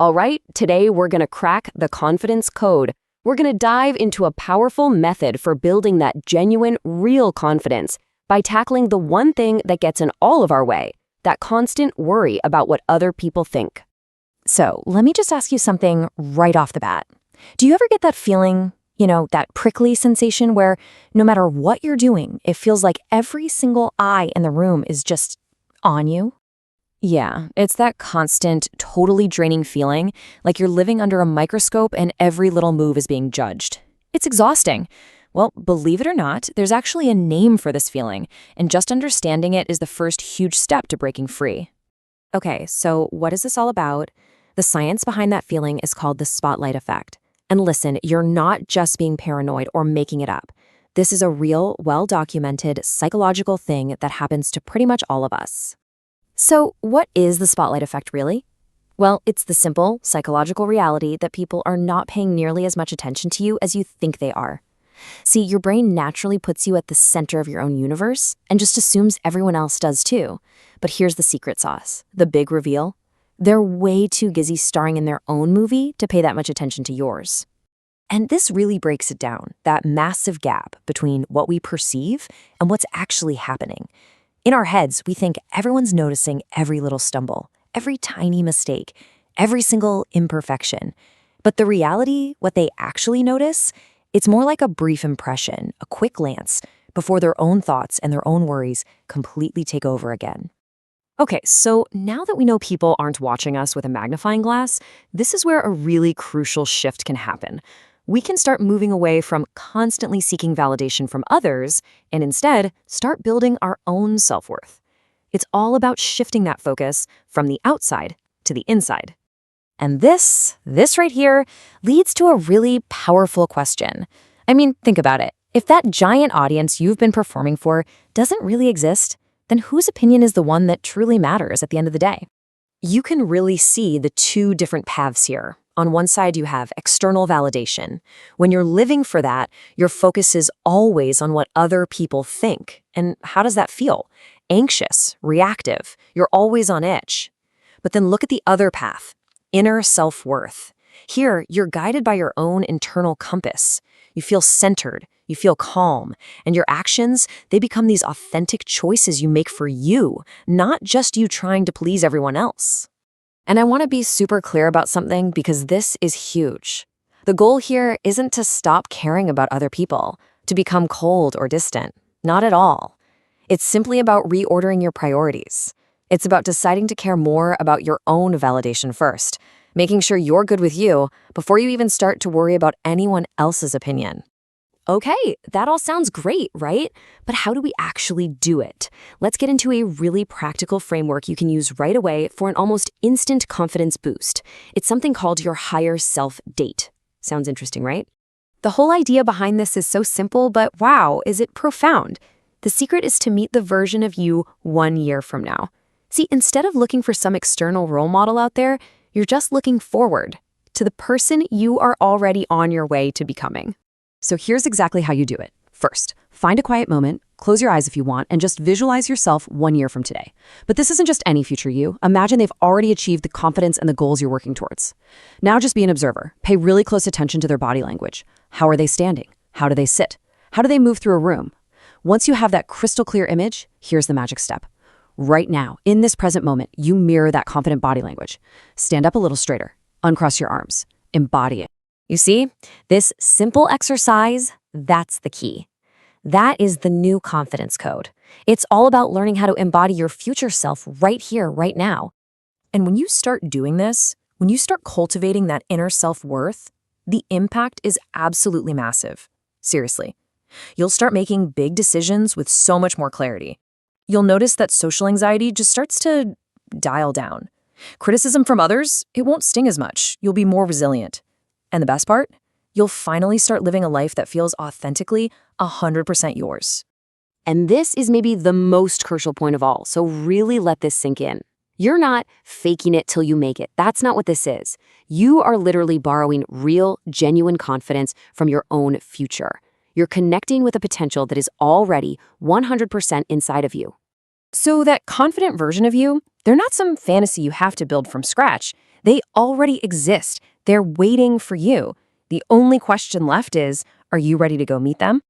All right, today we're going to crack the confidence code. We're going to dive into a powerful method for building that genuine, real confidence by tackling the one thing that gets in all of our way, that constant worry about what other people think. So let me just ask you something right off the bat. Do you ever get that feeling, that prickly sensation where no matter what you're doing, it feels like every single eye in the room is just on you? Yeah, it's that constant, totally draining feeling, like you're living under a microscope and every little move is being judged. It's exhausting. Well, believe it or not, there's actually a name for this feeling, and just understanding it is the first huge step to breaking free. Okay, so what is this all about? The science behind that feeling is called the spotlight effect. And listen, you're not just being paranoid or making it up. This is a real, well-documented psychological thing that happens to pretty much all of us. So, what is the spotlight effect really? Well, it's the simple, psychological reality that people are not paying nearly as much attention to you as you think they are. See, your brain naturally puts you at the center of your own universe and just assumes everyone else does too. But here's the secret sauce, the big reveal. They're way too busy starring in their own movie to pay that much attention to yours. And this really breaks it down, that massive gap between what we perceive and what's actually happening. In our heads, we think everyone's noticing every little stumble, every tiny mistake, every single imperfection. But the reality, what they actually notice, it's more like a brief impression, a quick glance, before their own thoughts and their own worries completely take over again. Okay, so now that we know people aren't watching us with a magnifying glass, this is where a really crucial shift can happen. We can start moving away from constantly seeking validation from others and instead start building our own self-worth. It's all about shifting that focus from the outside to the inside. And this right here leads to a really powerful question. I mean, think about it. If that giant audience you've been performing for doesn't really exist, then whose opinion is the one that truly matters at the end of the day? You can really see the two different paths here. On one side, you have external validation. When you're living for that, your focus is always on what other people think. And how does that feel? Anxious, reactive. You're always on edge. But then look at the other path, inner self-worth. Here, you're guided by your own internal compass. You feel centered, you feel calm, and your actions, they become these authentic choices you make for you, not just you trying to please everyone else. And I want to be super clear about something because this is huge. The goal here isn't to stop caring about other people, to become cold or distant. Not at all. It's simply about reordering your priorities. It's about deciding to care more about your own validation first, making sure you're good with you before you even start to worry about anyone else's opinion. Okay, that all sounds great, right? But how do we actually do it? Let's get into a really practical framework you can use right away for an almost instant confidence boost. It's something called your higher self date. Sounds interesting, right? The whole idea behind this is so simple, but wow, is it profound. The secret is to meet the version of you 1 year from now. See, instead of looking for some external role model out there, you're just looking forward to the person you are already on your way to becoming. So here's exactly how you do it. First, find a quiet moment, close your eyes if you want, and just visualize yourself 1 year from today. But this isn't just any future you. Imagine they've already achieved the confidence and the goals you're working towards. Now just be an observer. Pay really close attention to their body language. How are they standing? How do they sit? How do they move through a room? Once you have that crystal clear image, here's the magic step. Right now, in this present moment, you mirror that confident body language. Stand up a little straighter. Uncross your arms. Embody it. You see, this simple exercise, that's the key. That is the new confidence code. It's all about learning how to embody your future self right here, right now. And when you start doing this, when you start cultivating that inner self-worth, the impact is absolutely massive. Seriously. You'll start making big decisions with so much more clarity. You'll notice that social anxiety just starts to dial down. Criticism from others, it won't sting as much. You'll be more resilient. And the best part? You'll finally start living a life that feels authentically 100% yours. And this is maybe the most crucial point of all, so really let this sink in. You're not faking it till you make it. That's not what this is. You are literally borrowing real, genuine confidence from your own future. You're connecting with a potential that is already 100% inside of you. So that confident version of you, they're not some fantasy you have to build from scratch. They already exist. They're waiting for you. The only question left is, are you ready to go meet them?